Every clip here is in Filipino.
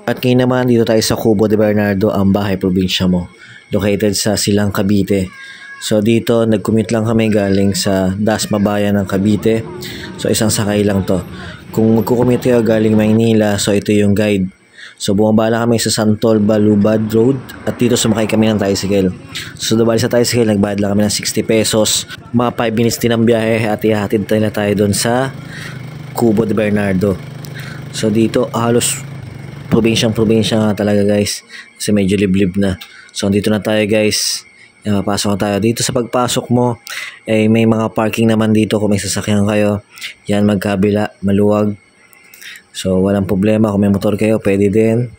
At ngayon naman dito tayo sa Cubo de Bernardo, ang bahay probinsya mo. Located sa Silang, Cavite. So dito nag-commute lang kami galing sa Dasma Bayan ng Cavite. So isang sakay lang to. Kung magko-commute kayo galing Maynila, so ito yung guide. So bumaba lang kami sa Santol Balubad Road at dito sumakay kami ng tricycle. So bali sa tricycle, nagbayad lang kami ng 60 pesos. Mga 5 minutes din ang biyahe at ihahatid nila tayo doon sa Cubo de Bernardo. So dito halos probinsyang-probinsya nga talaga guys, kasi medyo liblib na. So dito na tayo guys. Papasok na tayo. Dito sa pagpasok mo may mga parking naman dito kung may sasakyan kayo. Yan, magkabila, maluwag. So walang problema, kung may motor kayo pwede din.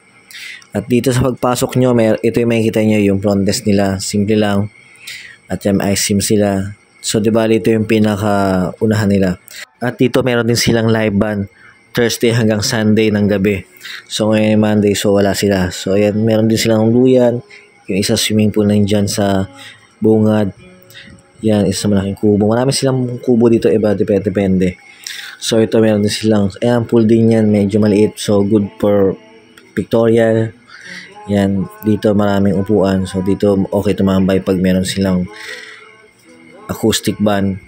At dito sa pagpasok nyo, ito yung makikita nyo, yung front desk nila, simple lang. At yan, iSIM sila. So diba ito yung pinaka unahan nila. At dito meron din silang live band Thursday hanggang Sunday ng gabi. So ngayon Monday, so wala sila. So ayan, meron din silang luyan. Yung isa swimming pool na dyan sa bungad. Yan, isa malaking kubo. Marami silang kubo dito, iba, depende. So ito meron din silang, ayan, pool din yan, medyo maliit. So good for pictorial. Yan, dito maraming upuan. So dito okay tumambay pag meron silang acoustic band.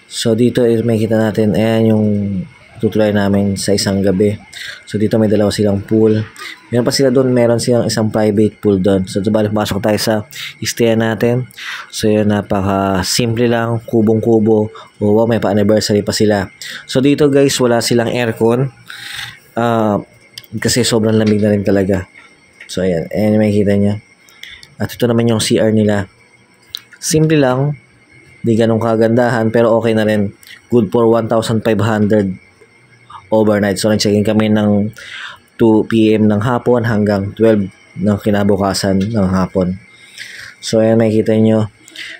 So dito may kita natin, ayan yung tutuloy namin sa isang gabi. So dito may dalawa silang pool. Meron pa sila doon, meron silang isang private pool doon. So balik pasok tayo sa stay natin. So yun, napaka simple lang, kubong-kubo. Oh, wow, may pa-anniversary pa sila. So dito guys, wala silang aircon. Kasi sobrang lamig na rin talaga. So ayan, makikita niya. At ito naman yung CR nila. Simple lang, di ganun kagandahan, pero okay na rin. Good for 1,500 overnight. So nag-check-in kami ng 2 PM ng hapon hanggang 12 ng kinabukasan ng hapon. So ayan, makikita nyo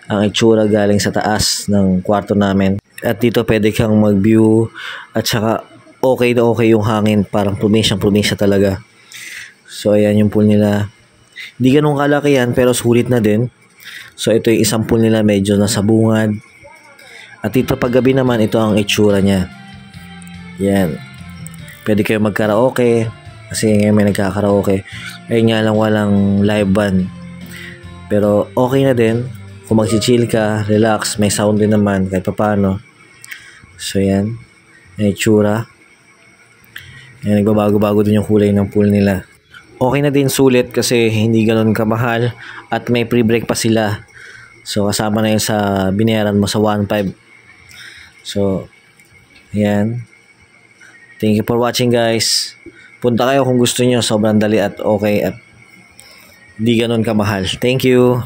ang itsura galing sa taas ng kwarto namin. At dito pwede kang mag-view at saka okay na okay yung hangin, parang probinsya talaga. So ayan yung pool nila. Hindi ganun kalaki yan pero sulit na din. So ito yung isang pool nila, medyo nasa bungad. At dito pag gabi naman, ito ang itsura niya. Yan. Pwede kayo mag-karaoke. Kasi ngayon may nagka-karaoke. Ayun nga lang, walang live band. Pero okay na din. Kung mag-chill ka, relax, may sound din naman kahit paano. So yan. Yung itsura. Yan, nagbabago-bago din yung kulay ng pool nila. Okay na din, sulit kasi hindi ganoon kamahal. At may pre-break pa sila. So kasama na yun sa binayaran mo sa 1.5. So, yan. Thank you for watching guys. Punta kayo kung gusto nyo. Sobrang dali at okay at di ganun kamahal. Thank you.